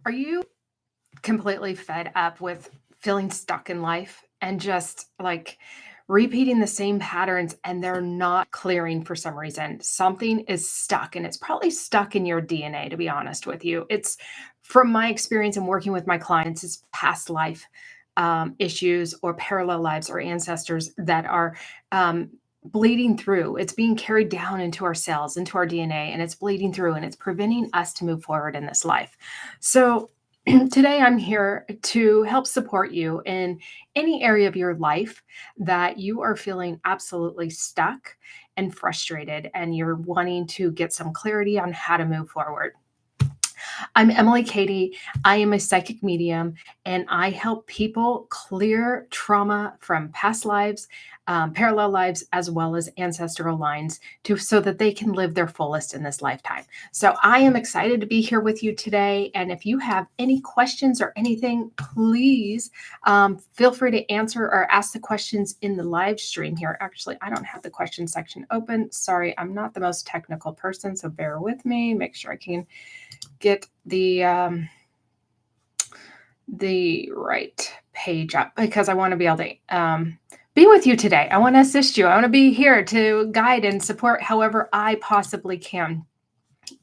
Are you completely fed up with feeling stuck in life and just like repeating the same patterns and they're not clearing for some reason? Something is stuck and it's probably stuck in your DNA, to be honest with you. It's from my experience in working with my clients, it's past life issues or parallel lives or ancestors that are bleeding through. It's being carried down into our cells, into our DNA, and it's bleeding through and it's preventing us to move forward in this life. So, today I'm here to help support you in any area of your life that you are feeling absolutely stuck and frustrated, and you're wanting to get some clarity on how to move forward. I'm Emily Kady. I am a psychic medium and I help people clear trauma from past lives, parallel lives, as well as ancestral lines so that they can live their fullest in this lifetime. So I am excited to be here with you today. And if you have any questions or anything, please feel free to answer or ask the questions in the live stream here. Actually, I don't have the question section open. Sorry, I'm not the most technical person, so bear with me. Make sure I can get the right page up because I want to be able to be with you today. I want to assist you. I want to be here to guide and support however I possibly can.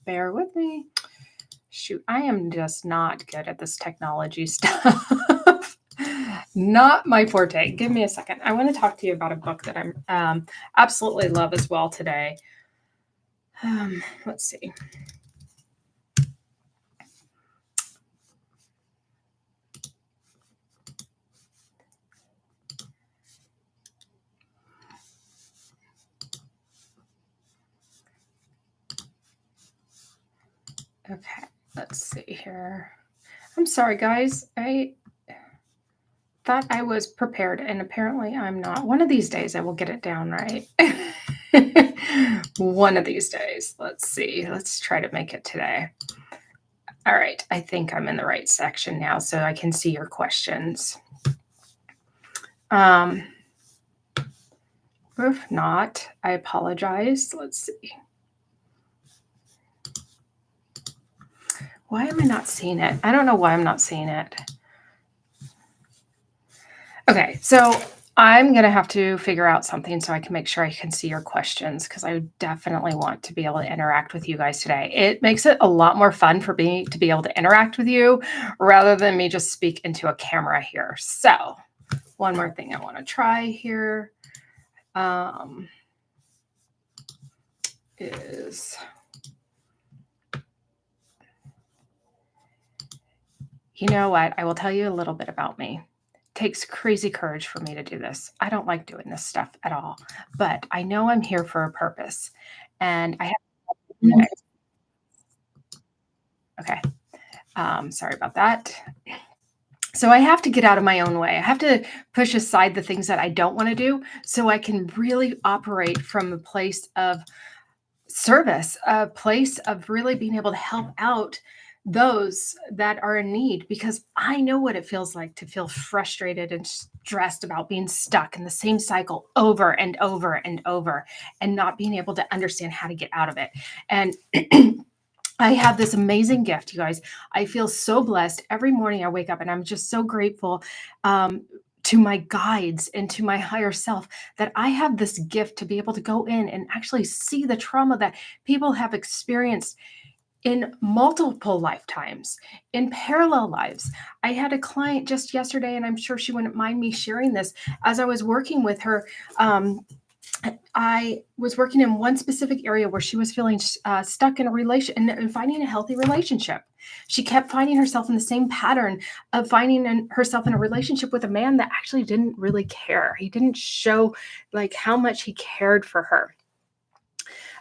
Bear with me. Shoot, I am just not good at this technology stuff. Not my forte. Give me a second. I want to talk to you about a book that I'm absolutely love as well today. Let's see. Okay, let's see here. I'm sorry, guys. I thought I was prepared, and apparently I'm not. One of these days I will get it down right. One of these days. Let's see. Let's try to make it today. All right. I think I'm in the right section now, so I can see your questions. If not, I apologize. Let's see. Why am I not seeing it? I don't know why I'm not seeing it. Okay, so I'm going to have to figure out something so I can make sure I can see your questions because I definitely want to be able to interact with you guys today. It makes it a lot more fun for me to be able to interact with you rather than me just speak into a camera here. So one more thing I want to try here is... You know what? I will tell you a little bit about me. It takes crazy courage for me to do this. I don't like doing this stuff at all, but I know I'm here for a purpose. And I have... Okay. Sorry about that. So I have to get out of my own way. I have to push aside the things that I don't want to do so I can really operate from a place of service, a place of really being able to help out those that are in need, because I know what it feels like to feel frustrated and stressed about being stuck in the same cycle over and over and over and not being able to understand how to get out of it. And I have this amazing gift, you guys. I feel so blessed every morning I wake up, and I'm just so grateful to my guides and to my higher self that I have this gift to be able to go in and actually see the trauma that people have experienced in multiple lifetimes, in parallel lives. I had a client just yesterday, and I'm sure she wouldn't mind me sharing this. As I was working with her, I was working in one specific area where she was feeling stuck in a relation and finding a healthy relationship. She kept finding herself in the same pattern of finding herself in a relationship with a man that actually didn't really care. He didn't show like how much he cared for her.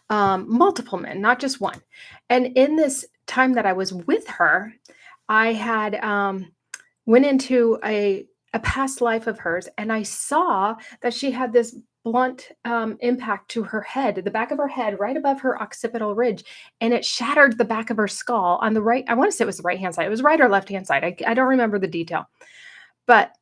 Multiple men, not just one. And in this time that I was with her, I had went into a past life of hers, and I saw that she had this blunt impact to her head, the back of her head, right above her occipital ridge, and it shattered the back of her skull on the right. I want to say it was the right hand side. It was right or left hand side. I don't remember the detail, but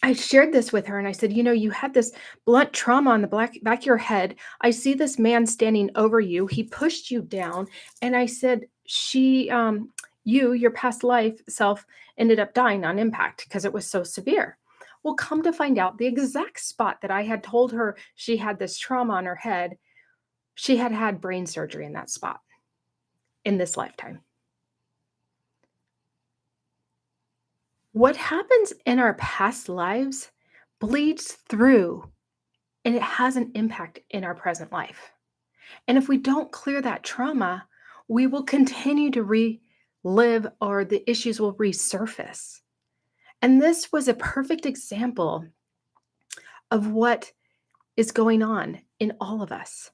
I shared this with her and I said, you know, you had this blunt trauma on the back of your head. I see this man standing over you. He pushed you down. And I said, your past life self, ended up dying on impact because it was so severe. Well, come to find out, the exact spot that I had told her she had this trauma on her head, she had had brain surgery in that spot in this lifetime. What happens in our past lives bleeds through and it has an impact in our present life. And if we don't clear that trauma, we will continue to relive or the issues will resurface. And this was a perfect example of what is going on in all of us.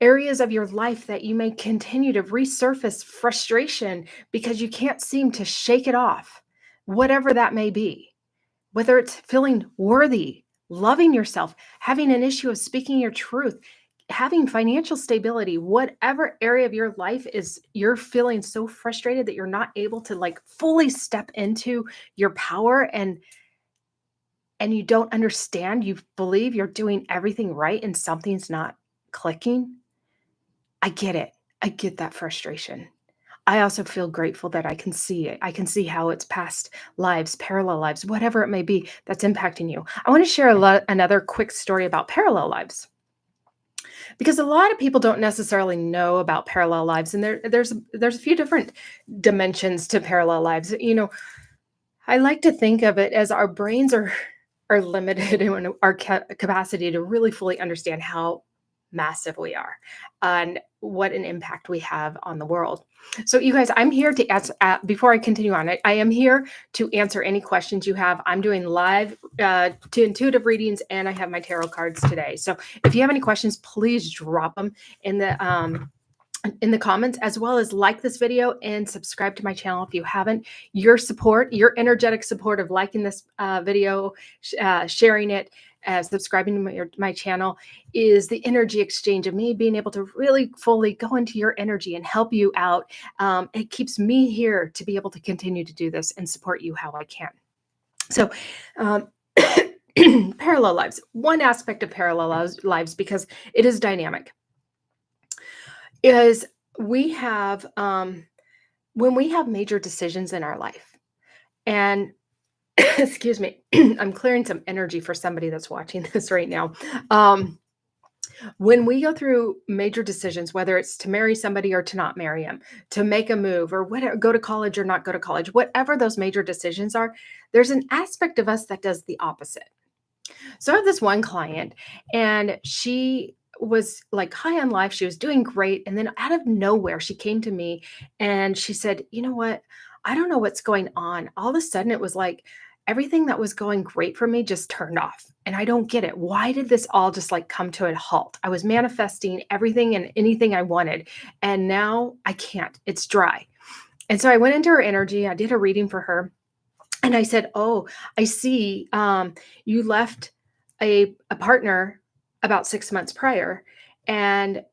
Areas of your life that you may continue to resurface frustration because you can't seem to shake it off, whatever that may be. Whether it's feeling worthy, loving yourself, having an issue of speaking your truth, having financial stability, whatever area of your life is you're feeling so frustrated that you're not able to like fully step into your power, and you don't understand, you believe you're doing everything right and something's not clicking. I get it. I get that frustration. I also feel grateful that I can see it. I can see how it's past lives, parallel lives, whatever it may be that's impacting you. I want to share another quick story about parallel lives because a lot of people don't necessarily know about parallel lives, and there's a few different dimensions to parallel lives. I like to think of it as our brains are limited in our capacity to really fully understand how massive we are and what an impact we have on the world. So, you guys, I'm here to answer. Before I continue on, I am here to answer any questions you have. I'm doing live to intuitive readings, and I have my tarot cards today. So, if you have any questions, please drop them in the comments, as well as like this video and subscribe to my channel if you haven't. Your support, your energetic support of liking this video, sharing it, subscribing to my channel is the energy exchange of me being able to really fully go into your energy and help you out. It keeps me here to be able to continue to do this and support you how I can. So, um, parallel lives. One aspect of parallel lives, because it is dynamic, is we have when we have major decisions in our life, and excuse me, I'm clearing some energy for somebody that's watching this right now. When we go through major decisions, whether it's to marry somebody or to not marry them, to make a move or whatever, go to college or not go to college, whatever those major decisions are, there's an aspect of us that does the opposite. So I have this one client, and she was like high on life. She was doing great. And then out of nowhere, she came to me and she said, "You know what? I don't know what's going on. All of a sudden, it was like everything that was going great for me just turned off. And I don't get it. Why did this all just like come to a halt? I was manifesting everything and anything I wanted. And now I can't. It's dry." And so I went into her energy. I did a reading for her. And I said, "Oh, I see. You left a partner about 6 months prior, and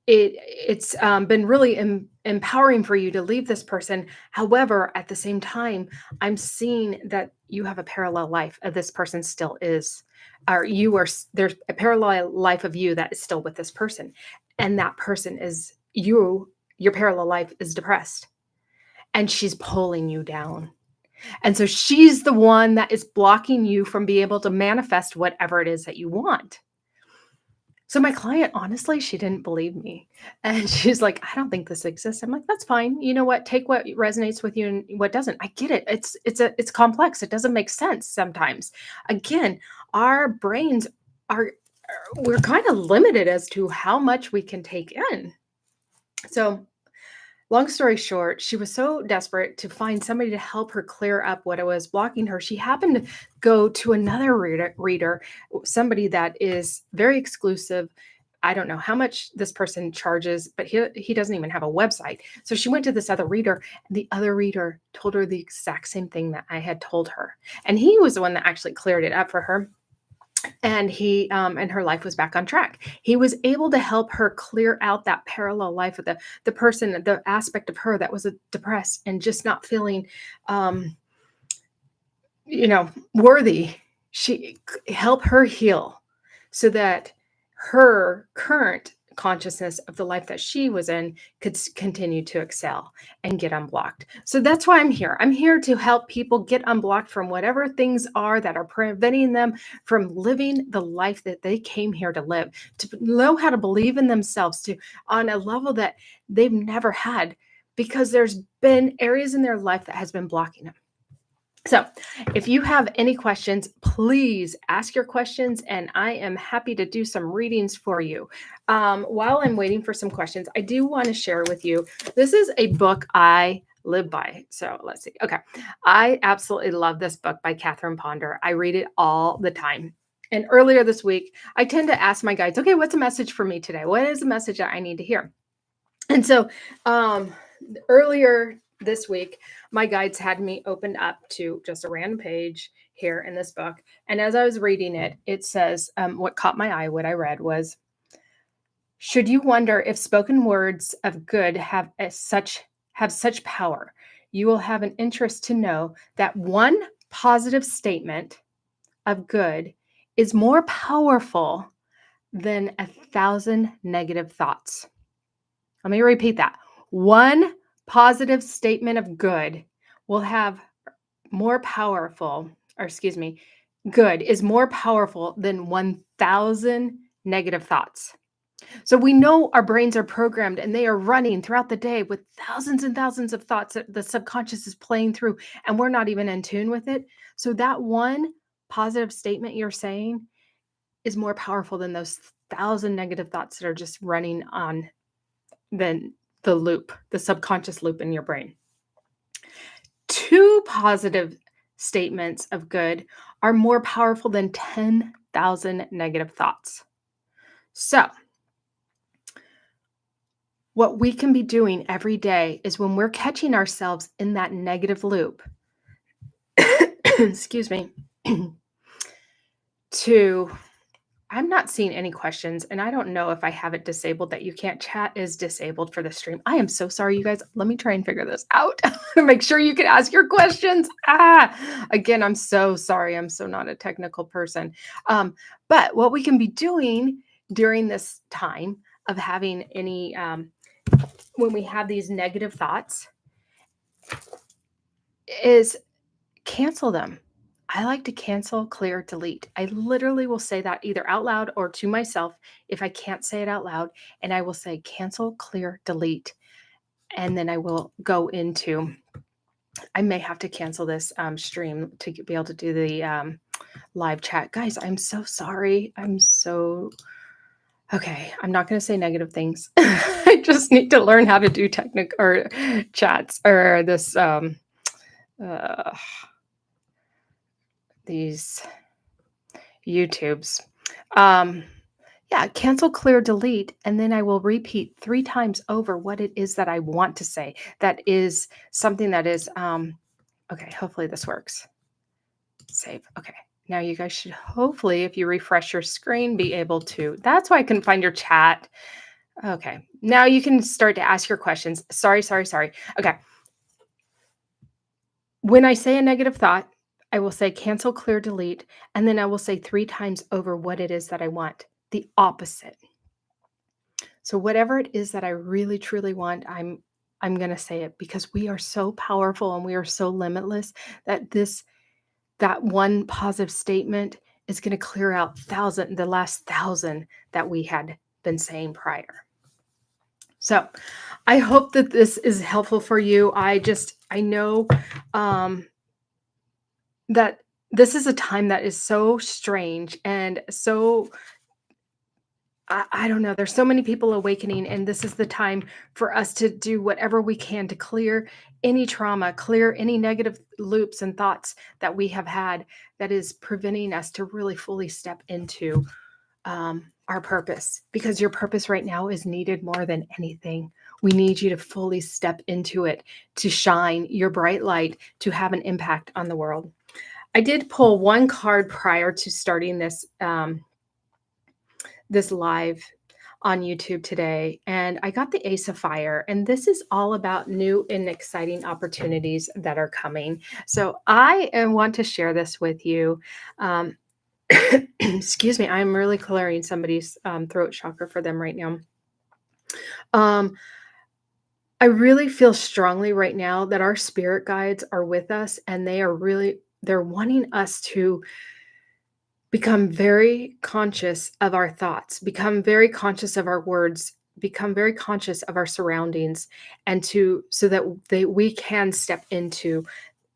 it's been really empowering for you to leave this person. However, at the same time, I'm seeing that you have a parallel life of this person still is, or there's a parallel life of you that is still with this person, and that person is you. Your parallel life is depressed, and she's pulling you down." And so she's the one that is blocking you from being able to manifest whatever it is that you want. So my client, honestly, she didn't believe me. And she's like, "I don't think this exists." I'm like, "That's fine. You know what? Take what resonates with you and what doesn't." I get it. It's complex. It doesn't make sense sometimes. Again, our brains are we're kind of limited as to how much we can take in. So long story short, she was so desperate to find somebody to help her clear up what it was blocking her. She happened to go to another reader, somebody that is very exclusive. I don't know how much this person charges, but he doesn't even have a website. So she went to this other reader, and the other reader told her the exact same thing that I had told her. And he was the one that actually cleared it up for her, and he and her life was back on track. He was able to help her clear out that parallel life of the person, the aspect of her that was depressed and just not feeling um worthy. She help her heal so that her current consciousness of the life that she was in could continue to excel and get unblocked. So that's why I'm here. I'm here to help people get unblocked from whatever things are that are preventing them from living the life that they came here to live, to know how to believe in themselves to on a level that they've never had, because there's been areas in their life that has been blocking them. So, if you have any questions, please ask your questions, and I am happy to do some readings for you. While I'm waiting for some questions, I do want to share with you, this is a book I live by. So, let's see. Okay. I absolutely love this book by Catherine Ponder. I read it all the time. And earlier this week, I tend to ask my guides, okay, what's a message for me today? What is a message that I need to hear? And so, earlier this week, my guides had me open up to just a random page here in this book. And as I was reading it, it says, what caught my eye, what I read was, should you wonder if spoken words of good have such power, you will have an interest to know that one positive statement of good is more powerful than 1,000 negative thoughts. Let me repeat that. One positive statement of good will have more powerful, or excuse me, good is more powerful than 1,000 negative thoughts. So we know our brains are programmed and they are running throughout the day with thousands and thousands of thoughts that the subconscious is playing through, and we're not even in tune with it. So that one positive statement you're saying is more powerful than those 1,000 negative thoughts that are just running on the loop, the subconscious loop in your brain. Two positive statements of good are more powerful than 10,000 negative thoughts. So, what we can be doing every day is when we're catching ourselves in that negative loop, excuse me, I'm not seeing any questions, and I don't know if I have it disabled that you can't chat is disabled for the stream. I am so sorry, you guys. Let me try and figure this out to make sure you can ask your questions. Again, I'm so sorry. I'm so not a technical person. But what we can be doing during this time of having any, when we have these negative thoughts, is cancel them. I like to cancel, clear, delete. I literally will say that either out loud or to myself if I can't say it out loud. And I will say cancel, clear, delete. And then I will go into, I may have to cancel this stream to be able to do the live chat. Guys, I'm so sorry. Okay. I'm not going to say negative things. I just need to learn how to do technical or chats or this, these YouTubes. Yeah, cancel, clear, delete, and then I will repeat 3 times over what it is that I want to say. That is something that is, okay, hopefully this works. Save. Okay. Now you guys should hopefully, if you refresh your screen, be able to. That's why I couldn't find your chat. Okay. Now you can start to ask your questions. Sorry. Okay. When I say a negative thought, I will say cancel, clear, delete, and then I will say 3 times over what it is that I want. The opposite. So whatever it is that I really truly want, I'm going to say it, because we are so powerful and we are so limitless that that one positive statement is going to clear out the last 1,000 that we had been saying prior. So I hope that this is helpful for you. I know that this is a time that is so strange and so, I don't know. There's so many people awakening, and this is the time for us to do whatever we can to clear any trauma, clear any negative loops and thoughts that we have had that is preventing us to really fully step into our purpose. Because your purpose right now is needed more than anything. We need you to fully step into it, to shine your bright light, to have an impact on the world. I did pull one card prior to starting this this live on YouTube today, and I got the Ace of Fire, and this is all about new and exciting opportunities that are coming. So I want to share this with you. Excuse me, I'm really clearing somebody's throat chakra for them right now. Um, I really feel strongly right now that our spirit guides are with us and they're wanting us to become very conscious of our thoughts, become very conscious of our words, become very conscious of our surroundings, and to so that we can step into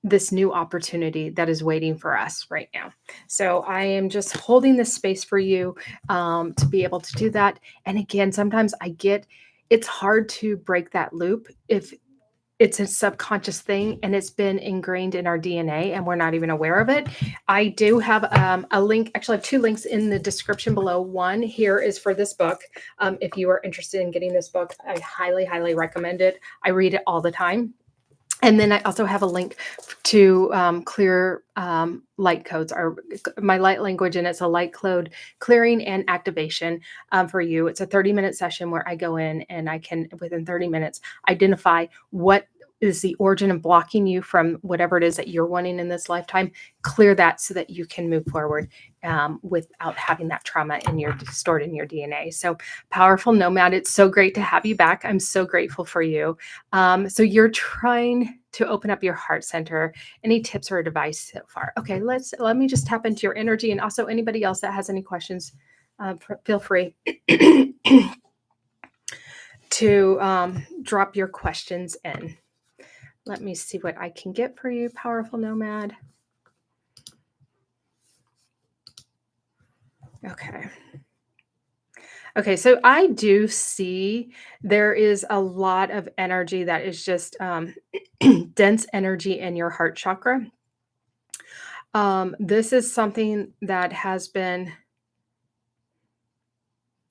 this new opportunity that is waiting for us right now. So I am just holding this space for you to be able to do that. And again, sometimes I get it's hard to break that loop if it's a subconscious thing and it's been ingrained in our DNA and we're not even aware of it. I do have a link, actually, I have two links in the description below. One here is for this book. If you are interested in getting this book, I highly, highly recommend it. I read it all the time. And then I also have a link to clear light codes, or my light language, and it's a light code clearing and activation for you. It's a 30-minute session where I go in and I can, within 30 minutes, identify what is the origin of blocking you from whatever it is that you're wanting in this lifetime, clear that so that you can move forward without having that trauma in your stored in your DNA. So powerful nomad, it's so great to have you back. I'm so grateful for you. So you're trying to open up your heart center. Any tips or advice so far? Okay, let me just tap into your energy, and also anybody else that has any questions, feel free to drop your questions in. Let me see what I can get for you, powerful nomad. Okay. Okay, so I do see there is a lot of energy that is just dense energy in your heart chakra. This is something that has been,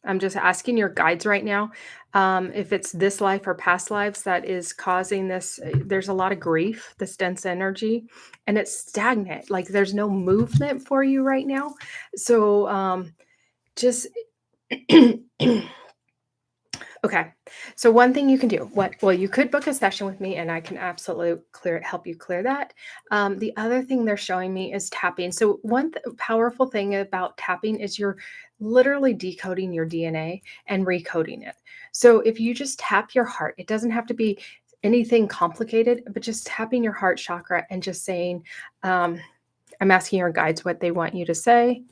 I'm just asking your guides right now, if it's this life or past lives that is causing this. There's a lot of grief, this dense energy, and it's stagnant. Like there's no movement for you right now. So just okay. So one thing you can do, you could book a session with me and I can absolutely help you clear that. The other thing they're showing me is tapping. So one powerful thing about tapping is you're literally decoding your DNA and recoding it. So if you just tap your heart, it doesn't have to be anything complicated, but just tapping your heart chakra and just saying, I'm asking your guides what they want you to say.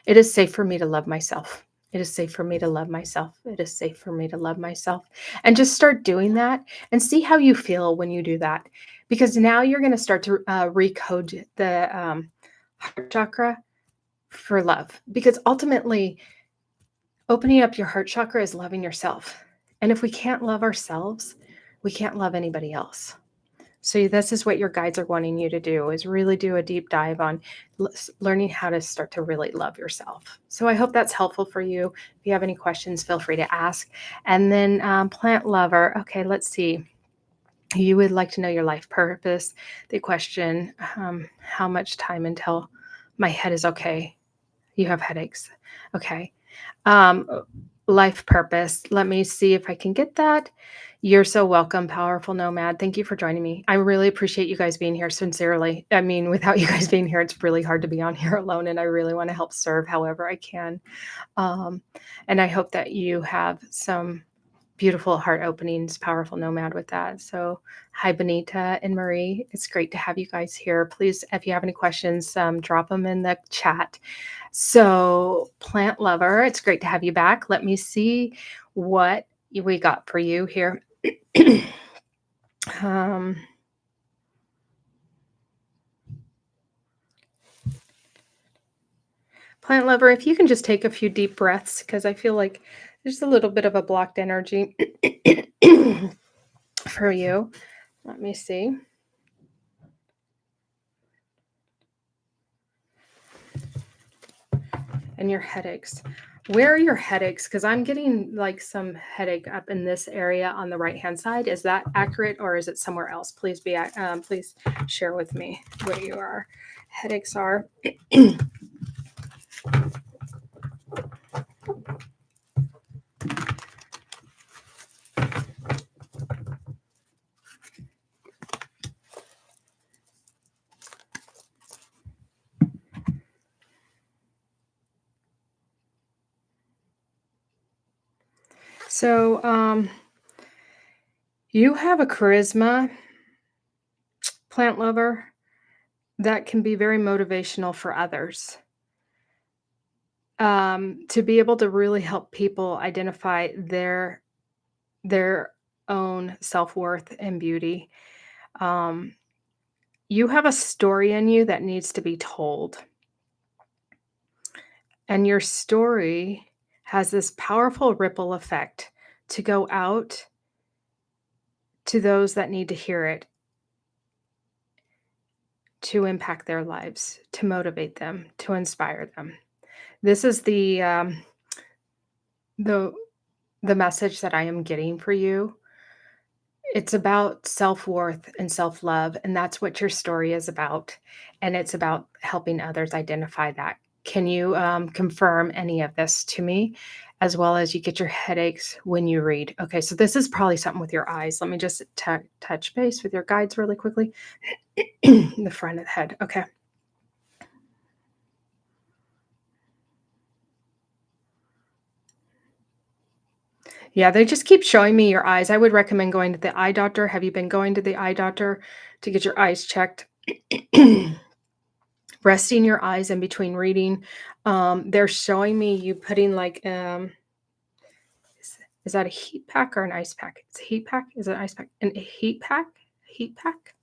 It is safe for me to love myself. It is safe for me to love myself. It is safe for me to love myself. And just start doing that and see how you feel when you do that. Because now you're going to start to recode the heart chakra for love. Because ultimately, opening up your heart chakra is loving yourself. And if we can't love ourselves, we can't love anybody else. So this is what your guides are wanting you to do, is really do a deep dive on learning how to start to really love yourself. So I hope that's helpful for you. If you have any questions, feel free to ask. And then plant lover. Okay, let's see. You would like to know your life purpose. The question, how much time until my head is okay? You have headaches. Okay. Um, life purpose. Let me see if I can get that. You're so welcome, powerful nomad. Thank you for joining me. I really appreciate you guys being here, sincerely. I mean, without you guys being here, it's really hard to be on here alone, and I really want to help serve however I can. Um, and I hope that you have some beautiful heart openings, powerful nomad, with that. So hi, Benita and Marie. It's great to have you guys here. Please, if you have any questions, drop them in the chat. So plant lover, it's great to have you back. Let me see what we got for you here. um, Plant lover, if you can just take a few deep breaths, because I feel like there's a little bit of a blocked energy for you. Let me see. And your headaches. Where are your headaches? Because I'm getting like some headache up in this area on the right hand side. Is that accurate, or is it somewhere else? Please share with me where your headaches are. So, you have a charisma, plant lover, that can be very motivational for others. To be able to really help people identify their own self-worth and beauty. Um, you have a story in you that needs to be told, and your story has this powerful ripple effect to go out to those that need to hear it, to impact their lives, to motivate them, to inspire them. This is the the message that I am getting for you. It's about self-worth and self-love, and that's what your story is about, and it's about helping others identify that. Can you, confirm any of this to me, as well as you get your headaches when you read? Okay, so this is probably something with your eyes. Let me just touch base with your guides really quickly. The front of the head, okay. Yeah, they just keep showing me your eyes. I would recommend going to the eye doctor. Have you been going to the eye doctor to get your eyes checked? Resting your eyes in between reading. They're showing me you putting like is that a heat pack or an ice pack? It's a heat pack. Is it an ice pack? And a heat pack? Heat pack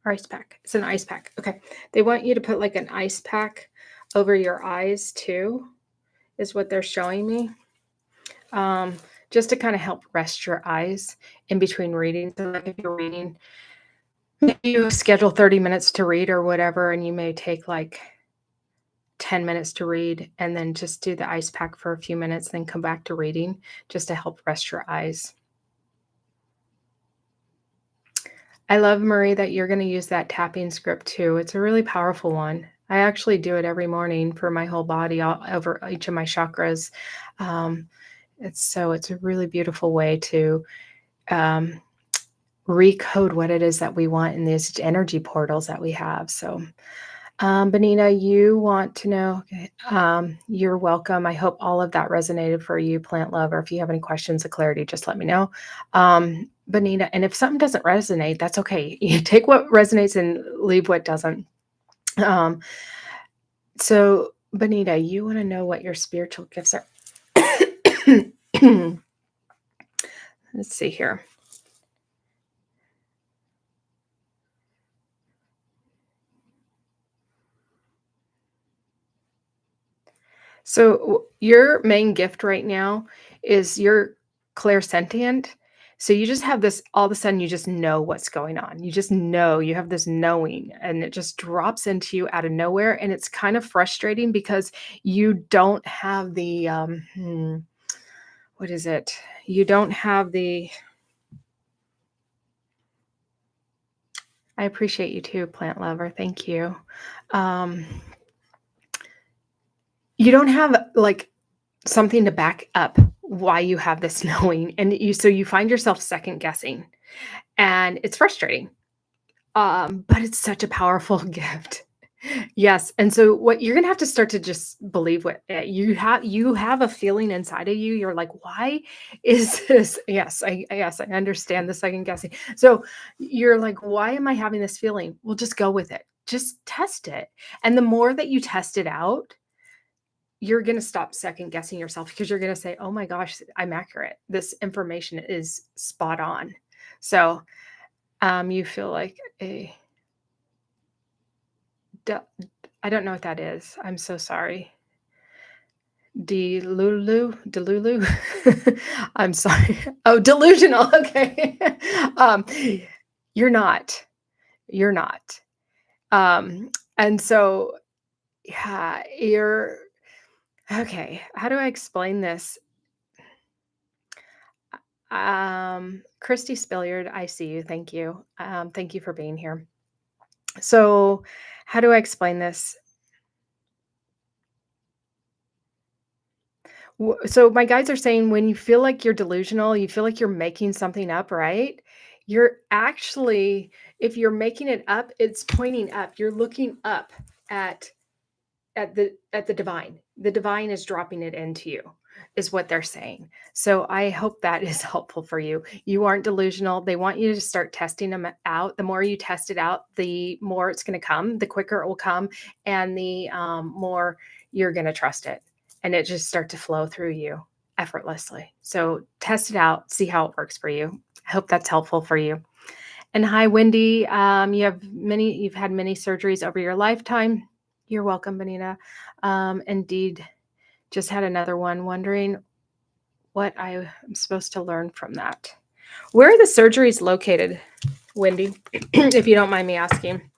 or ice pack? It's an ice pack. Okay. They want you to put like an ice pack over your eyes too, is what they're showing me. Um, just to kind of help rest your eyes in between reading. So like if you're reading, maybe you schedule 30 minutes to read or whatever, and you may take like 10 minutes to read and then just do the ice pack for a few minutes, then come back to reading just to help rest your eyes. I love, Marie, that you're going to use that tapping script too. It's a really powerful one. I actually do it every morning for my whole body, all over each of my chakras. Um, it's a really beautiful way to um, recode what it is that we want in these energy portals that we have. So Benita, you want to know, okay, you're welcome. I hope all of that resonated for you, plant lover. If you have any questions of clarity, just let me know. Benita, and if something doesn't resonate, that's okay. You take what resonates and leave what doesn't. Um, so, Benita, you want to know what your spiritual gifts are? Let's see here. So your main gift right now is you're clairsentient. So you just have this all of a sudden you just know what's going on. You just know, you have this knowing and it just drops into you out of nowhere. And it's kind of frustrating because you don't have the what is it? You don't have the I appreciate you too, plant lover. Thank you. Um, you don't have like something to back up why you have this knowing, and you find yourself second guessing, and it's frustrating, but it's such a powerful gift. Yes, and so what you're gonna have to start to just believe what you have a feeling inside of you, you're like, "Why is this?" Yes, I understand the second guessing. So, you're like, "Why am I having this feeling?" Well, just go with it. Just test it, and the more that you test it out, you're gonna stop second guessing yourself because you're gonna say, "Oh my gosh, I'm accurate. This information is spot on." So, you feel like a d I don't know what that is. I'm so sorry. Delulu? I'm sorry. Oh, delusional, okay. Um, you're not. You're not. And so, yeah, you're okay, how do I explain this? Christy Spilliard, I see you. Thank you. Thank you for being here. So, how do I explain this? So, my guides are saying when you feel like you're delusional, you feel like you're making something up, right? You're actually, if you're making it up, it's pointing up. You're looking up at at the divine. The divine is dropping it into you. is what they're saying. So I hope that is helpful for you. You aren't delusional. They want you to start testing them out. The more you test it out, the more it's going to come, the quicker it will come, and the more you're going to trust it. And it just start to flow through you effortlessly. So test it out, see how it works for you. I hope that's helpful for you. And hi, Wendy. You've had many surgeries over your lifetime. You're welcome, Benita. Indeed, just had another one, wondering what I am supposed to learn from that. Where are the surgeries located, Wendy? If you don't mind me asking.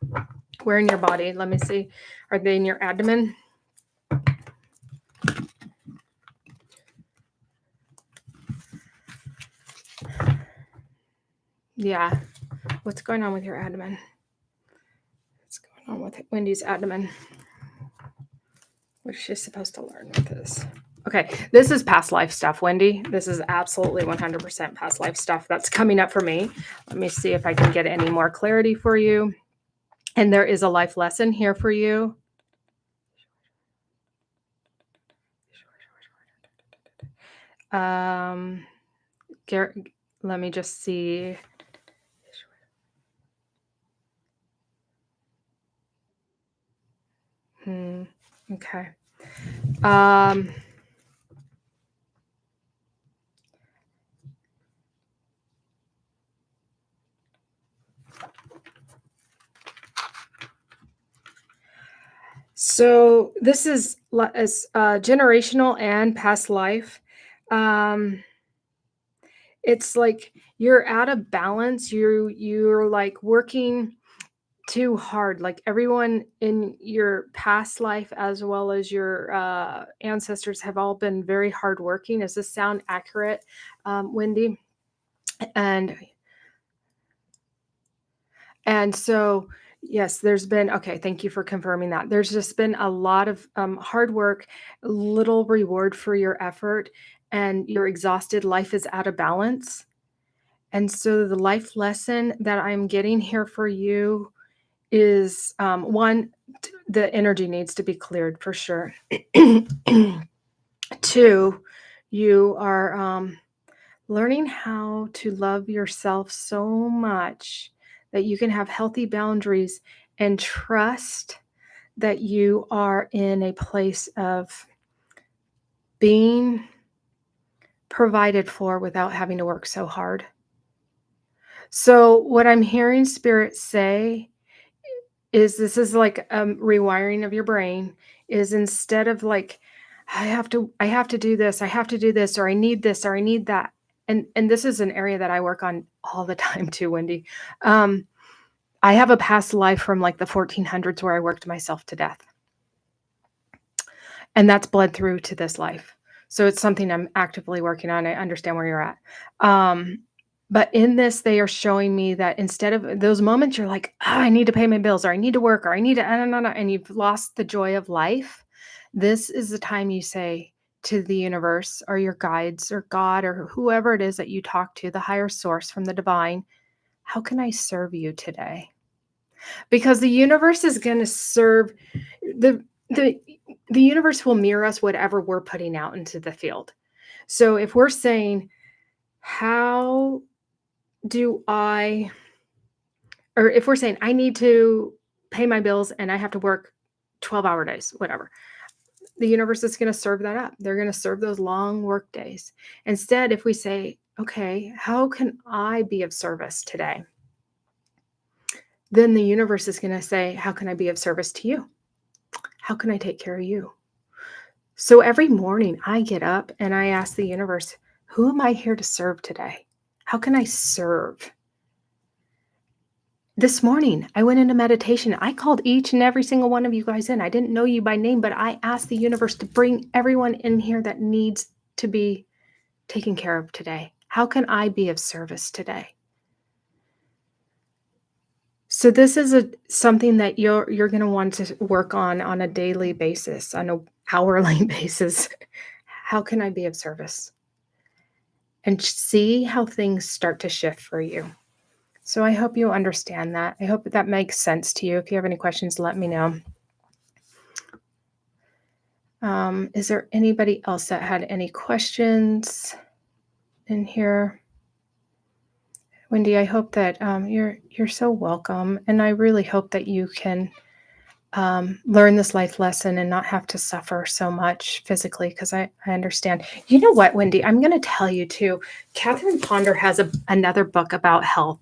Where in your body? Let me see. Are they in your abdomen? Yeah. What's going on with your abdomen? What's going on with Wendy's abdomen? What is she supposed to learn with this? Okay, this is past life stuff, Wendy. This is absolutely 100% past life stuff that's coming up for me. Let me see if I can get any more clarity for you. And there is a life lesson here for you. Garrett, let me just see. Okay. So this is generational and past life. It's like you're out of balance. You're like working too hard. Like everyone in your past life, as well as your ancestors, have all been very hardworking. Does this sound accurate, Wendy? And And so, yes, there's been okay, thank you for confirming that. There's just been a lot of hard work, little reward for your effort, and you're exhausted. Life is out of balance. And so, the life lesson that I'm getting here for you is one, the energy needs to be cleared for sure. Two, you are learning how to love yourself so much that you can have healthy boundaries and trust that you are in a place of being provided for without having to work so hard. So, what I'm hearing Spirit say is this is like rewiring of your brain is instead of like I have to do this, I have to do this, or I need this, or I need that. And this is an area that I work on all the time too, Wendy. Um, I have a past life from like the 1400s where I worked myself to death. And that's bled through to this life. So it's something I'm actively working on. I understand where you're at. Um, but in this, they are showing me that instead of those moments, you're like, "Ah, I need to pay my bills, or I need to work, or I need to, and you've lost the joy of life. This is the time you say to the universe, or your guides, or God, or whoever it is that you talk to, the higher source from the divine, how can I serve you today? Because the universe is going to serve the the the universe will mirror us whatever we're putting out into the field. So if we're saying, how do I or if we're saying I need to pay my bills and I have to work 12-hour days, whatever. The universe is going to serve that up. They're going to serve those long work days. Instead, if we say, okay, how can I be of service today? Then the universe is going to say, how can I be of service to you? How can I take care of you? So every morning I get up and I ask the universe, who am I here to serve today? How can I serve? This morning I went into meditation. I called each and every single one of you guys in. I didn't know you by name, but I asked the universe to bring everyone in here that needs to be taken care of today. How can I be of service today? So this is something that you're going to want to work on a daily basis, on a hourly basis. How can I be of service? And see how things start to shift for you. So I hope you understand that. I hope that makes sense to you. If you have any questions, let me know. Is there anybody else that had any questions in here? Wendy, I hope that you're so welcome, and I really hope that you can learn this life lesson and not have to suffer so much physically, because I understand. You know what, Wendy? I'm going to tell you too. Catherine Ponder has another book about health.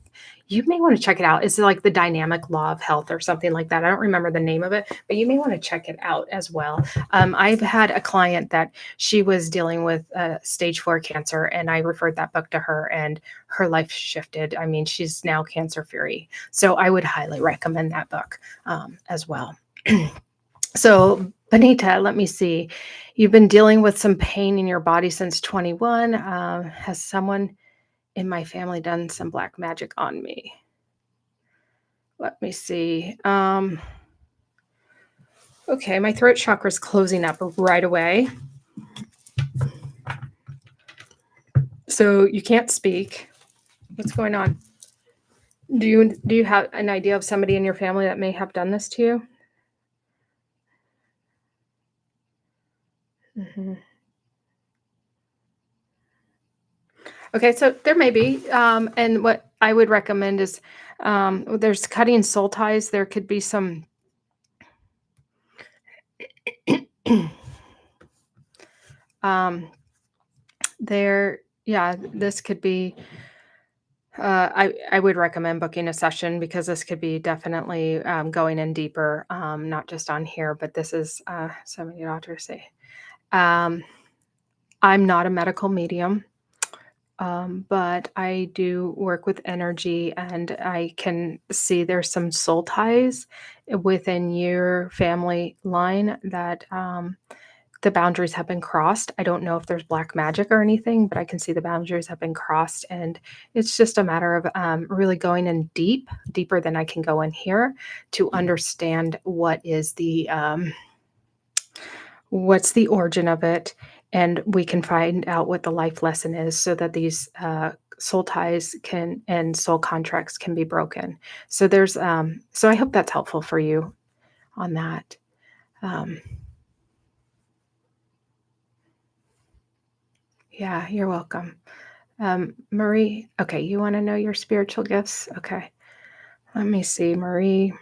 You may want to check it out. It's like the dynamic law of health or something like that. I don't remember the name of it, but you may want to check it out as well. I've had a client that she was dealing with stage 4 cancer, and I referred that book to her, and her life shifted. I mean, she's now cancer free. So I would highly recommend that book as well. So, Benita, let me see. You've been dealing with some pain in your body since 21. Has someone in my family done some black magic on me? Let me see. Okay, my throat chakra is closing up right away. So you can't speak. What's going on? Do you have an idea of somebody in your family that may have done this to you? Mhm. Okay, so there may be, and what I would recommend is there's cutting soul ties. There could be some. um, yeah, this could be. I would recommend booking a session, because this could be definitely going in deeper, not just on here, but this is so many doctors say. Um, I'm not a medical medium. But I do work with energy, and I can see there's some soul ties within your family line that the boundaries have been crossed. I don't know if there's black magic or anything, but I can see the boundaries have been crossed. And it's just a matter of really going in deeper than I can go in here, to understand what's the origin of it, and we can find out what the life lesson is, so that these soul ties can and soul contracts can be broken. So so I hope that's helpful for you on that. um, yeah, you're welcome. Marie, okay, you want to know your spiritual gifts? Okay, let me see, Marie.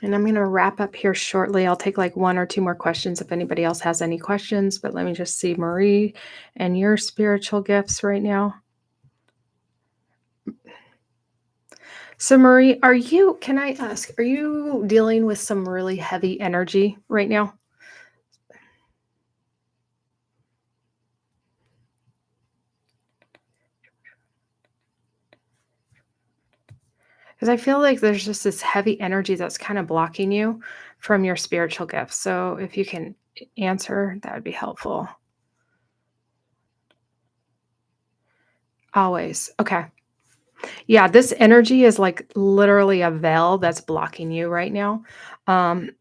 And I'm going to wrap up here shortly. I'll take like one or two more questions if anybody else has any questions, but let me just see, Marie, and your spiritual gifts right now. So, Marie, can I ask, are you dealing with some really heavy energy right now? Because I feel like there's just this heavy energy that's kind of blocking you from your spiritual gifts. So, if you can answer, that would be helpful. Always. Okay. Yeah, this energy is like literally a veil that's blocking you right now. Um,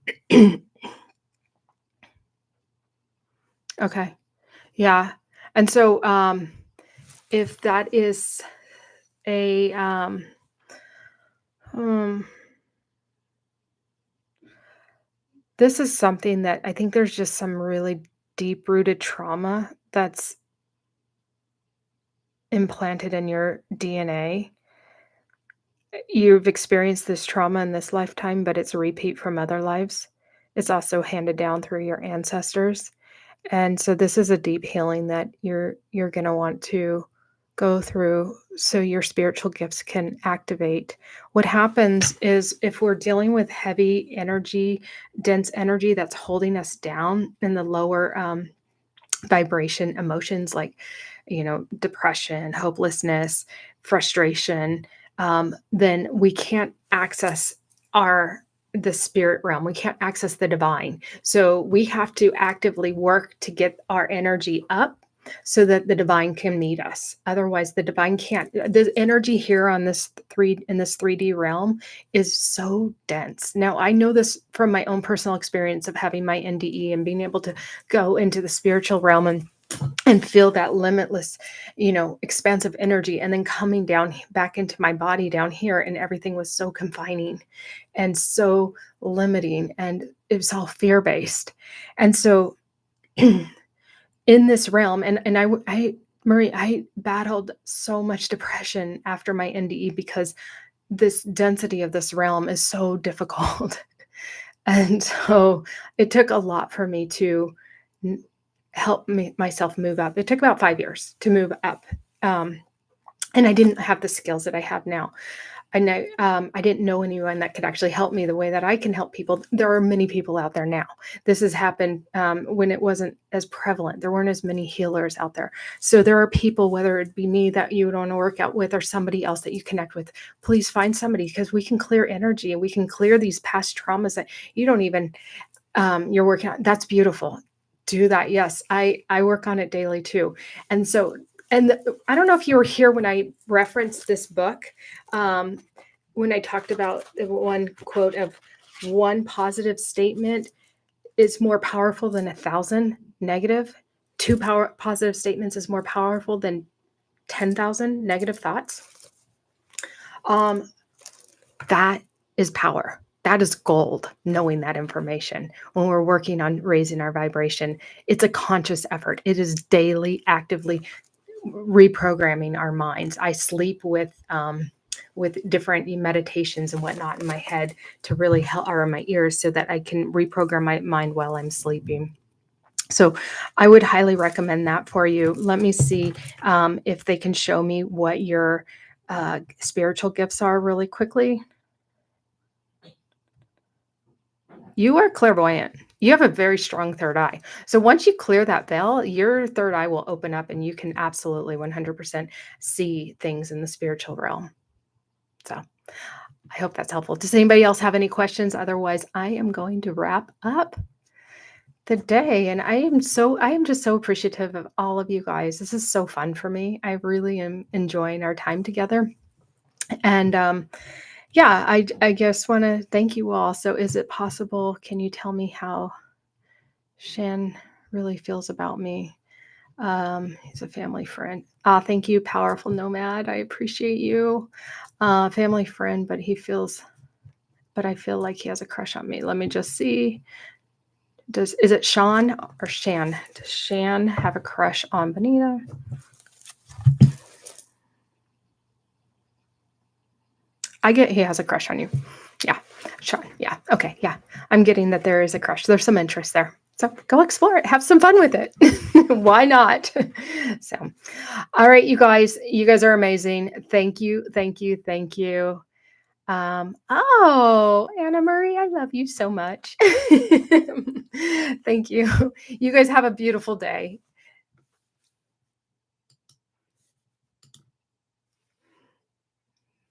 okay. Yeah. And so, if that is a, um, this is something that I think there's just some really deep rooted trauma that's implanted in your DNA. You've experienced this trauma in this lifetime, but it's a repeat from other lives. It's also handed down through your ancestors. And so this is a deep healing that you're going to want to go through, so your spiritual gifts can activate. What happens is, if we're dealing with heavy energy, dense energy that's holding us down in the lower vibration emotions, like, depression, hopelessness, frustration, then we can't access our the spirit realm. We can't access the divine. So we have to actively work to get our energy up, so that the divine can meet us. Otherwise, the divine can't. The energy here on this 3D realm is so dense. Now, I know this from my own personal experience of having my NDE and being able to go into the spiritual realm and feel that limitless, expansive energy, and then coming down back into my body down here, and everything was so confining and so limiting. And it was all fear-based. And so in this realm, and I Marie, I battled so much depression after my NDE because this density of this realm is so difficult. And so it took a lot for me to n- help me myself move up. It took about 5 years to move up. Um, and I didn't have the skills that I have now. I didn't know anyone that could actually help me the way that I can help people. There are many people out there now. This has happened when it wasn't as prevalent. There weren't as many healers out there. So there are people, whether it be me that you would want to work out with or somebody else that you connect with, please find somebody because we can clear energy and we can clear these past traumas that you don't even, you're working on. That's beautiful. Do that. Yes. I work on it daily too. And so, I don't know if you were here when I referenced this book. Um, when I talked about the one quote of one positive statement is more powerful than 1,000 negative. Two positive statements is more powerful than 10,000 negative thoughts. Um, that is power. That is gold, knowing that information. When we're working on raising our vibration, it's a conscious effort. It is daily, actively reprogramming our minds. I sleep with different meditations and whatnot in my head to really help, or in my ears, so that I can reprogram my mind while I'm sleeping. So I would highly recommend that for you. Let me see if they can show me what your spiritual gifts are really quickly. You are clairvoyant. You have a very strong third eye. So once you clear that veil, your third eye will open up and you can absolutely 100% see things in the spiritual realm. So I hope that's helpful. Does anybody else have any questions? Otherwise, I am going to wrap up the day. And I am just so appreciative of all of you guys. This is so fun for me. I really am enjoying our time together. And yeah, I just want to thank you all. So is it possible? Can you tell me how Shan really feels about me? He's a family friend. Thank you, powerful nomad. I appreciate you. Family friend, but I feel like he has a crush on me. Let me just see. Is it Sean or Shan? Does Shan have a crush on Benita? I get he has a crush on you. Yeah. Sean. Yeah. Okay. Yeah. I'm getting that there is a crush. There's some interest there. So go explore it. Have some fun with it. Why not? So, all right, you guys. You guys are amazing. Thank you. Thank you. Thank you. Oh, Anna Marie, I love you so much. Thank you. You guys have a beautiful day.